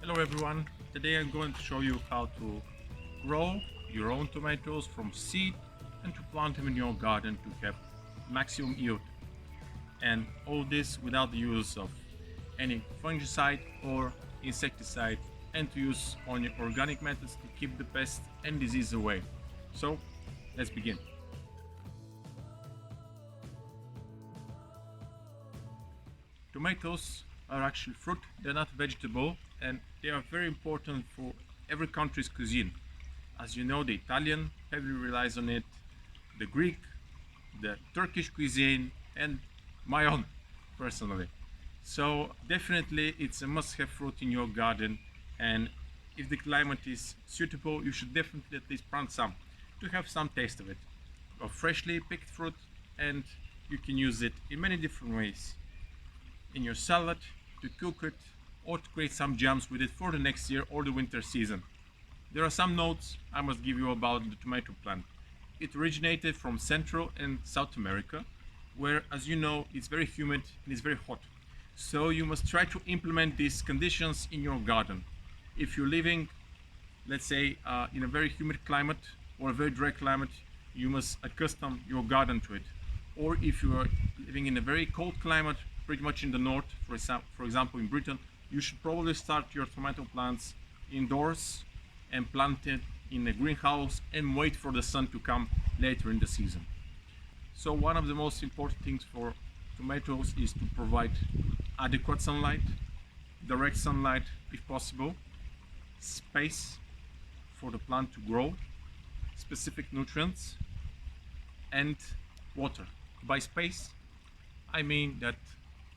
Hello everyone, today I'm going to show you how to grow your own tomatoes from seed and to plant them in your garden to have maximum yield, and all this without the use of any fungicide or insecticide, and to use only organic methods to keep the pests and disease away. So let's begin. Tomatoes are actually fruit, they're not vegetable, and they are very important for every country's cuisine. As you know, the Italian heavily relies on it, the Greek, the Turkish cuisine, and my own personally. So definitely it's a must-have fruit in your garden, and if the climate is suitable, you should definitely at least plant some to have some taste of it. Of freshly picked fruit, and you can use it in many different ways. In your salad, to cook it, or to create some jams with it for the next year or the winter season. There are some notes I must give you about the tomato plant. It originated from Central and South America, where, as you know, it's very humid and it's very hot. So you must try to implement these conditions in your garden. If you're living, let's say, in a very humid climate or a very dry climate, you must accustom your garden to it. Or if you are living in a very cold climate, pretty much in the north, for example in Britain, you should probably start your tomato plants indoors and plant it in a greenhouse and wait for the sun to come later in the season. So one of the most important things for tomatoes is to provide adequate sunlight, direct sunlight if possible, space for the plant to grow, specific nutrients, and water. By space, I mean that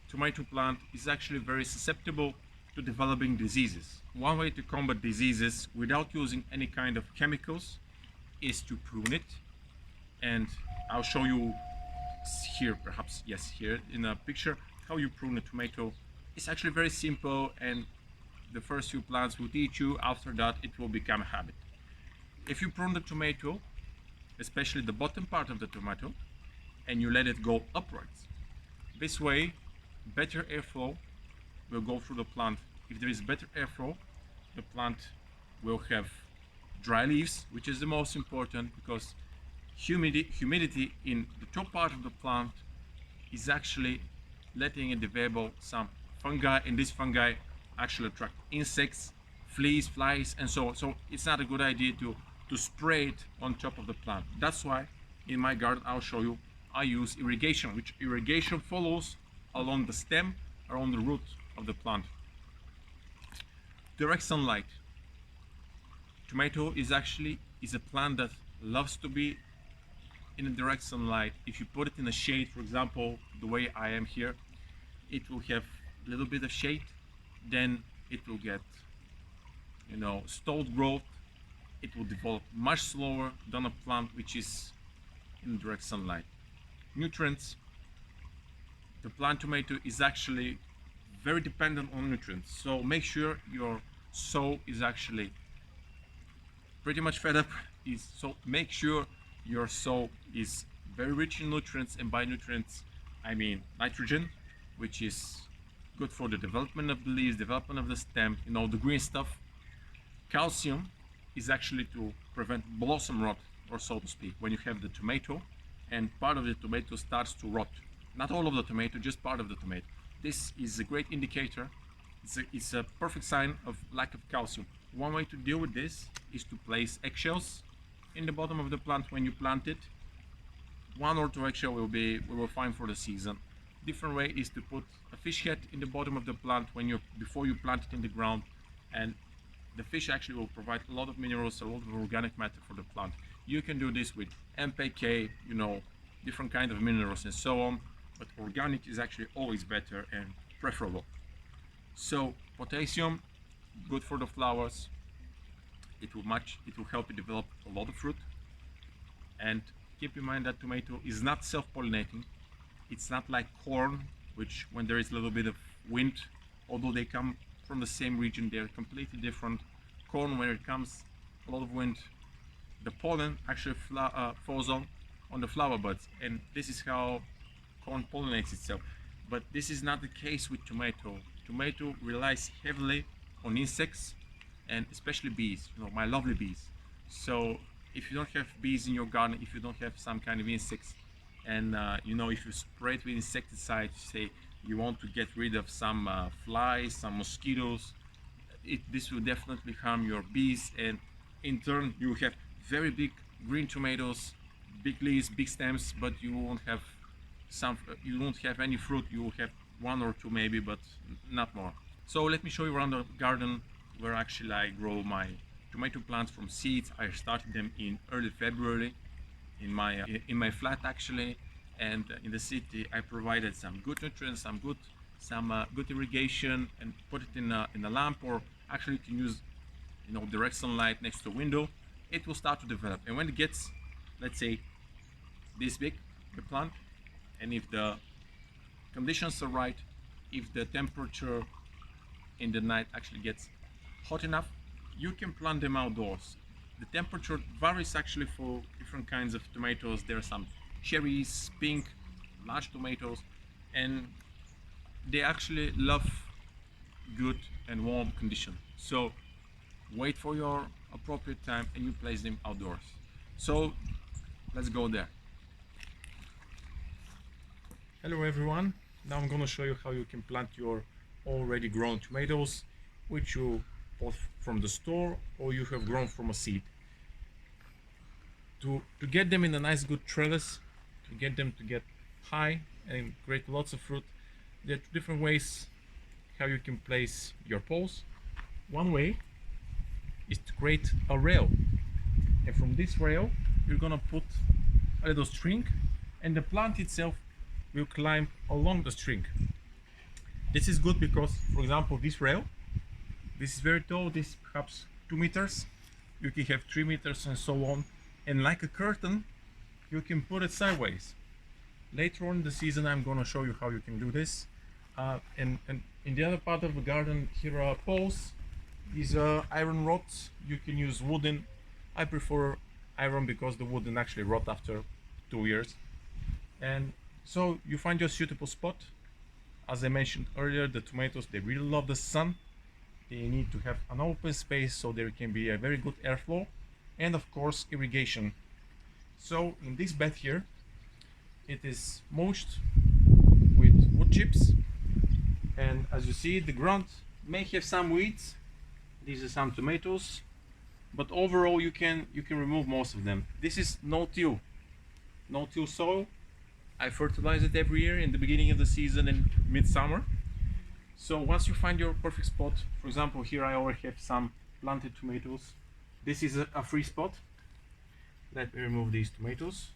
tomato plant is actually very susceptible to developing diseases. One way to combat diseases without using any kind of chemicals is to prune it, and I'll show you here, perhaps, yes, here in a picture, how you prune a tomato. It's actually very simple, and the first few plants will teach you. After that, it will become a habit. If you prune the tomato, especially the bottom part of the tomato, and you let it go upwards, this way better airflow will go through the plant. If there is better airflow, the plant will have dry leaves, which is the most important, because humidity in the top part of the plant is actually letting it develop some fungi, and these fungi actually attract insects, fleas, flies, and so on. So it's not a good idea to spray it on top of the plant. That's why in my garden, I'll show you, I use irrigation, which irrigation follows along the stem or on the root of the plant. Direct sunlight. Tomato is a plant that loves to be in a direct sunlight. If you put it in a shade, for example, the way I am here, it will have a little bit of shade, then it will get, stalled growth. It will develop much slower than a plant which is in direct sunlight. Nutrients. The plant tomato is actually very dependent on nutrients, so make sure your soil is actually pretty much fed up. So make sure your soil is very rich in nutrients, and by nutrients I mean nitrogen, which is good for the development of the leaves, development of the stem, the green stuff. Calcium is actually to prevent blossom rot, or so to speak, when you have the tomato and part of the tomato starts to rot. Not all of the tomato, just part of the tomato. This is a great indicator. It's a perfect sign of lack of calcium. One way to deal with this is to place eggshells in the bottom of the plant when you plant it. 1 or 2 eggshells will be fine for the season. Different way is to put a fish head in the bottom of the plant before you plant it in the ground, and the fish actually will provide a lot of minerals, a lot of organic matter for the plant. You can do this with NPK, different kind of minerals and so on, but organic is actually always better and preferable. So potassium, good for the flowers. It will help you develop a lot of fruit. And keep in mind that tomato is not self-pollinating. It's not like corn, which when there is a little bit of wind, although they come from the same region, they're completely different. Corn, when it comes a lot of wind, the pollen actually falls on the flower buds, and this is how corn pollinates itself. But this is not the case with tomato. Tomato relies heavily on insects, and especially bees, you know, my lovely bees. So if you don't have bees in your garden, if you don't have some kind of insects, and you know, if you spray it with insecticide, say you want to get rid of some flies, some mosquitoes, this will definitely harm your bees, and in turn you have very big green tomatoes, big leaves, big stems, but you won't have you won't have any fruit. You will have one or two maybe, but not more. So let me show you around the garden where actually I grow my tomato plants from seeds. I started them in early February in my flat actually, and in the city I provided some good nutrients, some good irrigation, and put it in a lamp, or actually you can use, you know, direct sunlight next to a window. It will start to develop, and when it gets, let's say, this big, the plant, and if the conditions are right, if the temperature in the night actually gets hot enough, you can plant them outdoors. The temperature varies actually for different kinds of tomatoes. There are some cherries, pink, large tomatoes, and they actually love good and warm condition. So wait for your appropriate time and you place them outdoors. So let's go there. Hello everyone. Now I'm going to show you how you can plant your already grown tomatoes, which you bought from the store or you have grown from a seed. To get them in a nice good trellis, to get them to get high and create lots of fruit, there are two different ways how you can place your poles. One way is to create a rail, and from this rail you're gonna put a little string, and the plant itself will climb along the string. This is good because, for example, this rail, this is very tall, this is perhaps 2 meters, you can have 3 meters and so on, and like a curtain you can put it sideways. Later on in the season I'm going to show you how you can do this. And in the other part of the garden here are poles. These are iron rods. You can use wooden. I prefer iron because the wooden actually rot after 2 years. And so you find your suitable spot. As I mentioned earlier, the tomatoes, they really love the sun. They need to have an open space so there can be a very good airflow, and of course irrigation. So in this bed here, it is mulched with wood chips, and as you see, the ground may have some weeds. These are some tomatoes, but overall you can remove most of them. This is no-till soil. I fertilize it every year in the beginning of the season and midsummer. So once you find your perfect spot, for example, here I already have some planted tomatoes. This is a free spot. Let me remove these tomatoes.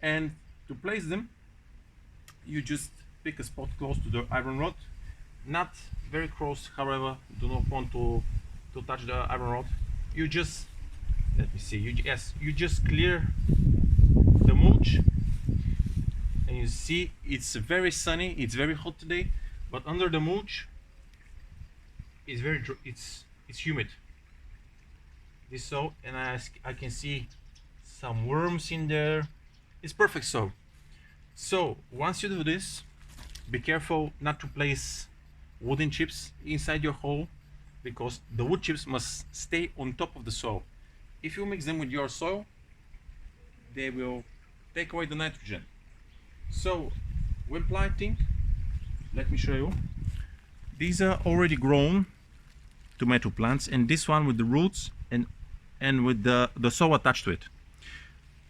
And to place them, you just pick a spot close to the iron rod. Not very close, however, do not want to touch the iron rod. You just, let me see, you just clear the mulch. And you see it's very sunny, it's very hot today, but under the mulch it's very it's humid. This so, and I can see some worms in there. It's perfect. So once you do this, be careful not to place wooden chips inside your hole, because the wood chips must stay on top of the soil. If you mix them with your soil, they will take away the nitrogen. So when planting, let me show you. These are already grown tomato plants, and this one with the roots and with the soil attached to it.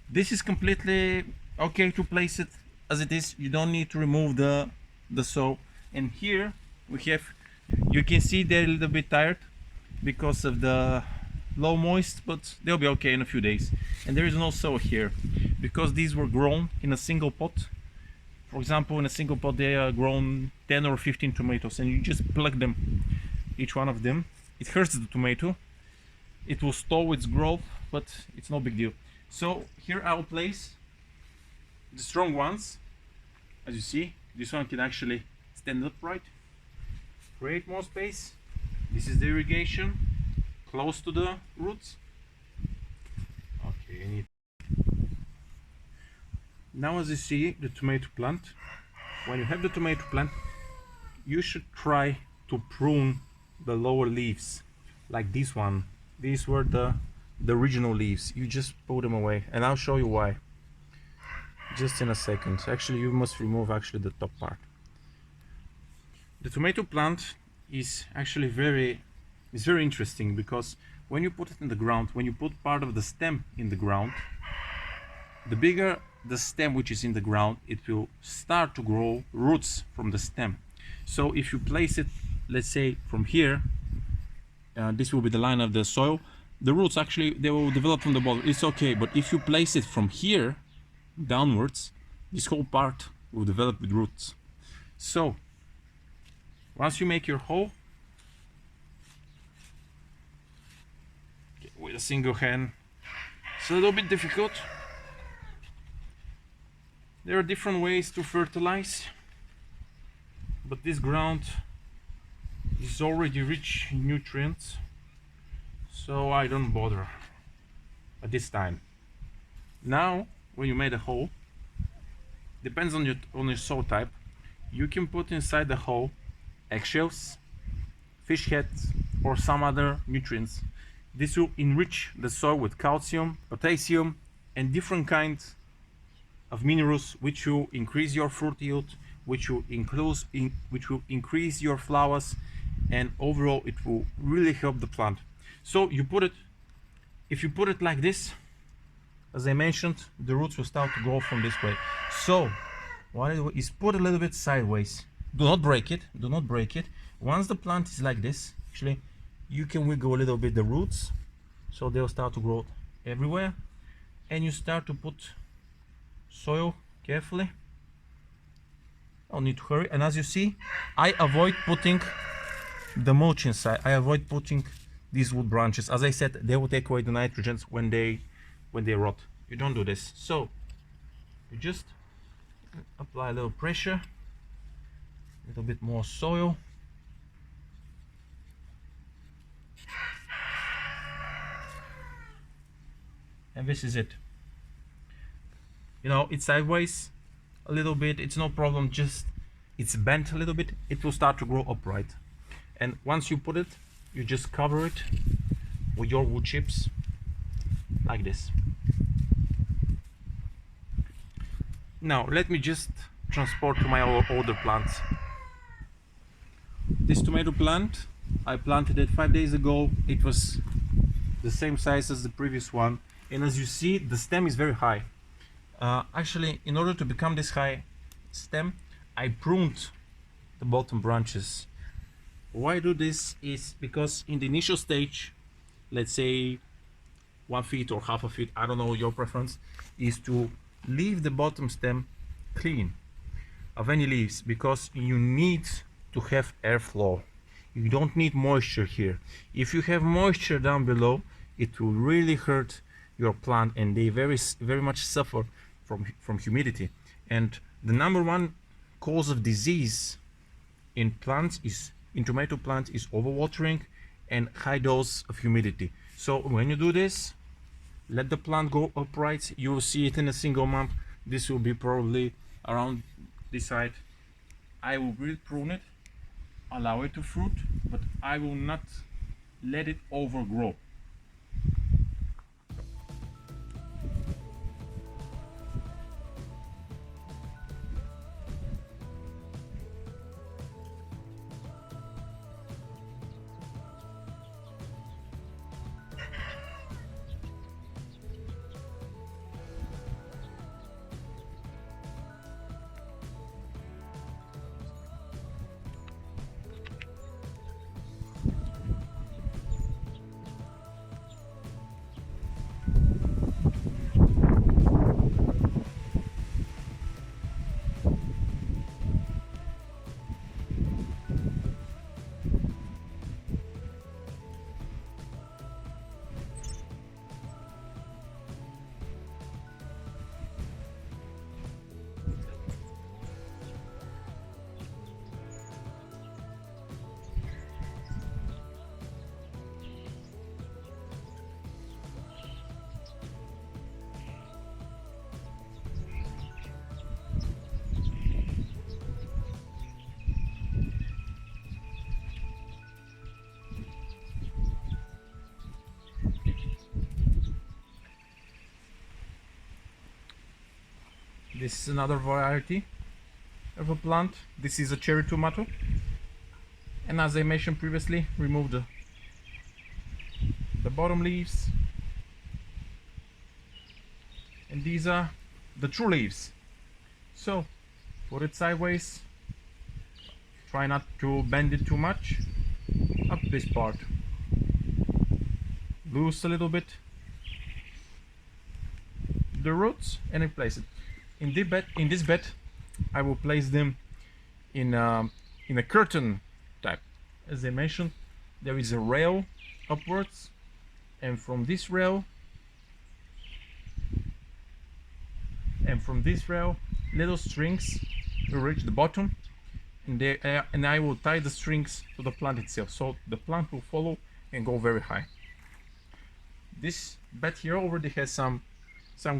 This is completely okay to place it as it is. You don't need to remove the soil. And here we have, you can see they're a little bit tired because of the low moist, but they'll be okay in a few days. And there is no soil here because these were grown in a single pot. For example, in a single pot they are grown 10 or 15 tomatoes, and you just pluck them, each one of them. It hurts the tomato, it will stall its growth, but it's no big deal. So here I'll place the strong ones. As you see, this one can actually stand upright, create more space. This is the irrigation close to the roots. Okay, now as you see the tomato plant, when you have the tomato plant, you should try to prune the lower leaves, like this one. These were the original leaves. You just pull them away, and I'll show you why just in a second. Actually, you must remove actually the top part. The tomato plant is actually very interesting, because when you put it in the ground, when you put part of the stem in the ground, the bigger the stem which is in the ground, it will start to grow roots from the stem. So if you place it, let's say from here, this will be the line of the soil, the roots actually, they will develop from the bottom. It's okay, but if you place it from here downwards, this whole part will develop with roots. So once you make your hole, with a single hand, it's a little bit difficult. There are different ways to fertilize, but this ground is already rich in nutrients, so I don't bother at this time. Now, when you made a hole, depends on your soil type, you can put inside the hole eggshells, fish heads, or some other nutrients. This will enrich the soil with calcium, potassium, and different kinds of minerals, which will increase your fruit yield, which will increase your flowers, and overall it will really help the plant. So you put it, if you put it like this, as I mentioned, the roots will start to grow from this way. So what I do is put a little bit sideways. Do not break it, do not break it. Once the plant is like this, actually you can wiggle a little bit the roots, so they'll start to grow everywhere, and you start to put soil carefully. Don't need to hurry. And as you see, I avoid putting the mulch inside. I avoid putting these wood branches. As I said, they will take away the nitrogens when they rot. You don't do this. So you just apply a little pressure, a little bit more soil, and this is it. You know, it's sideways a little bit, it's no problem, just it's bent a little bit, it will start to grow upright. And once you put it, you just cover it with your wood chips like this. Now let me just transport to my older plants. This tomato plant, I planted it 5 days ago. It was the same size as the previous one, and as you see, the stem is very high. Actually, in order to become this high stem, I pruned the bottom branches. Why I do this is because in the initial stage, let's say 1 feet or half a feet, I don't know your preference, is to leave the bottom stem clean of any leaves, because you need to have airflow. You don't need moisture here. If you have moisture down below, it will really hurt your plant, and they very much suffer from humidity. And the number one cause of disease in tomato plants is overwatering and high dose of humidity. So when you do this, let the plant go upright. You will see it in a single month. This will be probably around this side. I will prune it, allow it to fruit, but I will not let it overgrow. This is another variety of a plant. This is a cherry tomato, and as I mentioned previously, remove the bottom leaves, and these are the true leaves. So put it sideways, try not to bend it too much, up this part, loose a little bit the roots, and I place it in the bed. In this bed I will place them in a curtain type. As I mentioned, there is a rail upwards, and from this rail little strings will reach the bottom, and I will tie the strings to the plant itself, so the plant will follow and go very high. This bed here already has some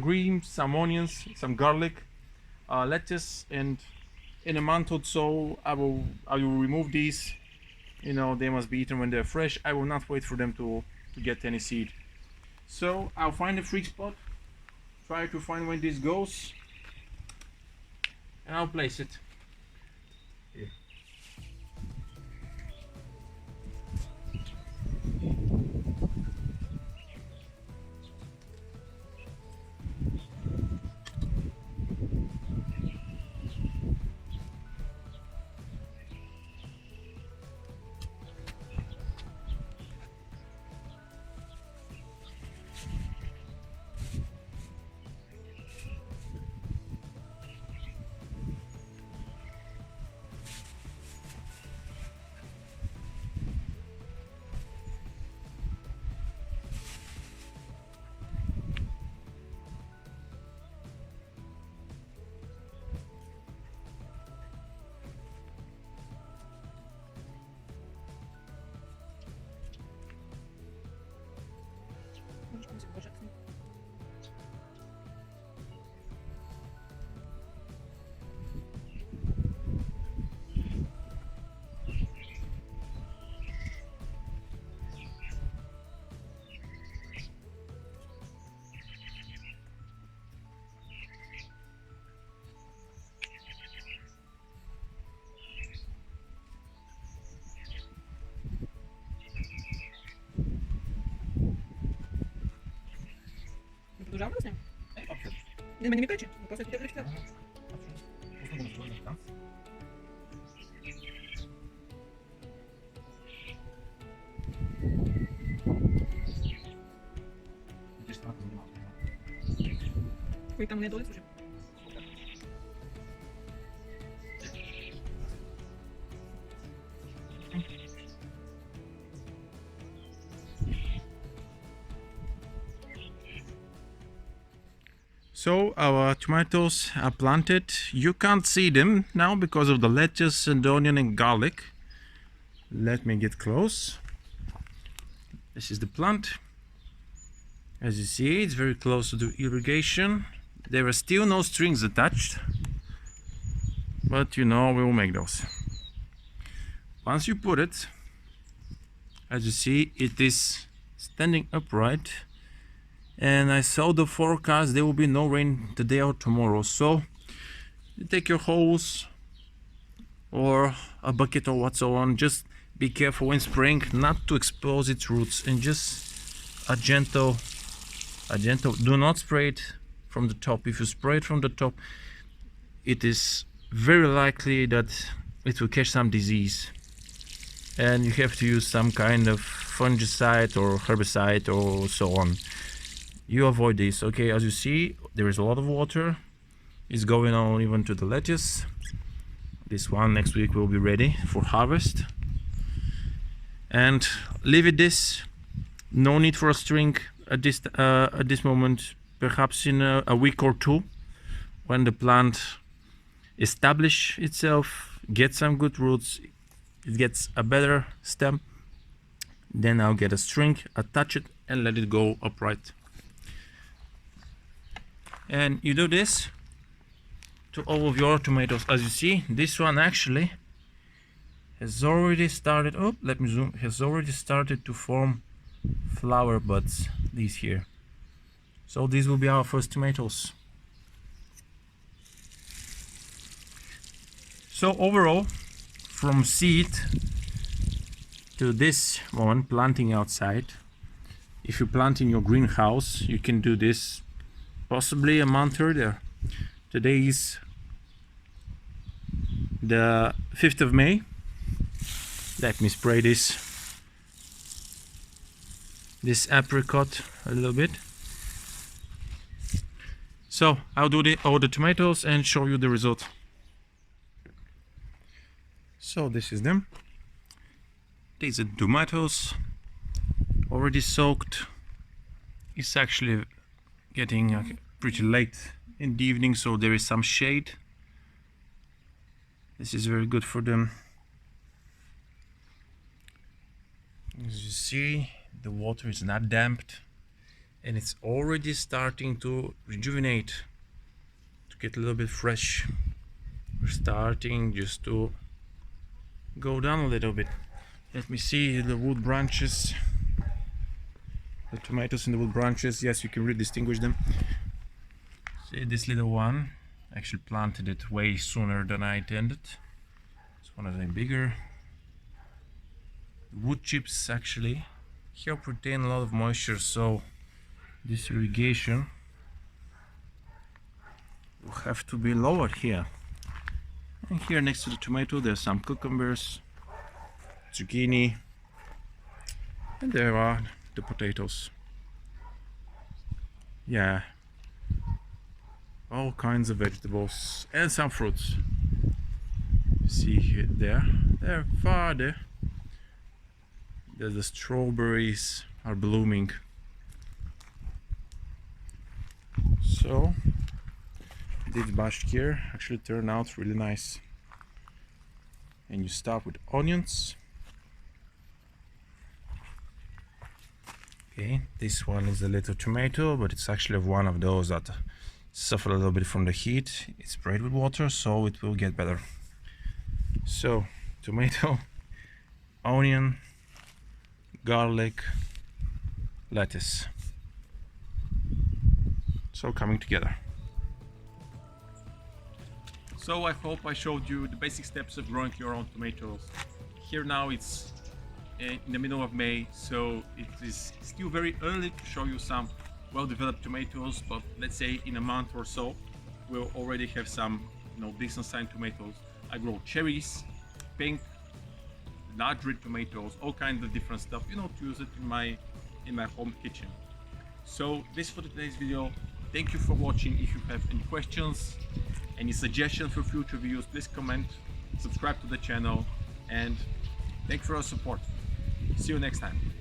greens, some onions, some garlic, lettuce, and in a month or so I will remove these. You know, they must be eaten when they're fresh. I will not wait for them to get any seed. So I'll find a free spot, try to find where this goes, and I'll place it here. Dużo nie? Nie będzie mi pecie, po prostu się wyświetla. Twój tam nie dole słyszy. So our tomatoes are planted. You can't see them now because of the lettuce and the onion and garlic. Let me get close. This is the plant. As you see, it's very close to the irrigation. There are still no strings attached, but you know, we will make those. Once you put it, as you see, it is standing upright. And I saw the forecast, there will be no rain today or tomorrow. So you take your hose or a bucket or whatsoever, just be careful when spraying not to expose its roots, and just a gentle, do not spray it from the top. If you spray it from the top, it is very likely that it will catch some disease, and you have to use some kind of fungicide or herbicide or so on. You avoid this. Okay, as you see, there is a lot of water. It's going on even to the lettuce. This one next week will be ready for harvest. And leave it this. No need for a string at this moment. Perhaps in a week or two, when the plant establishes itself, gets some good roots, it gets a better stem, then I'll get a string, attach it, and let it go upright. And you do this to all of your tomatoes. As you see, this one actually has already started, oh, let me zoom, has already started to form flower buds, these here. So these will be our first tomatoes. So overall, from seed to this one, planting outside, if you plant in your greenhouse, you can do this possibly a month earlier. Today is the 5th of May. Let me spray this apricot a little bit. So I'll do all the tomatoes and show you the result. So this is them. These are tomatoes already soaked. It's actually getting pretty late in the evening, so there is some shade. This is very good for them. As you see, the water is not damped and it's already starting to rejuvenate, to get a little bit fresh. We're starting just to go down a little bit. Let me see the wood branches, the tomatoes in the wood branches. Yes, you can really distinguish them. See this little one, I actually planted it way sooner than I intended. It's one of the bigger. Wood chips actually here retain a lot of moisture, so this irrigation will have to be lowered here. And here next to the tomato there's some cucumbers, zucchini, and there are the potatoes. Yeah, all kinds of vegetables and some fruits. See here, they're far there. The strawberries are blooming. So this batch here actually turned out really nice. And you start with onions. Okay, this one is a little tomato, but it's actually one of those that suffer a little bit from the heat. It's sprayed with water, so it will get better. So tomato, onion, garlic, lettuce. So coming together. So I hope I showed you the basic steps of growing your own tomatoes. Here now it's in the middle of May, so it is still very early to show you some well-developed tomatoes, but let's say in a month or so we'll already have some decent sized tomatoes. I grow cherries, pink, large red tomatoes, all kinds of different stuff, to use it in my home kitchen. So this for today's video. Thank you for watching. If you have any questions, any suggestions for future videos, please comment, subscribe to the channel, and thank you for your support. See you next time.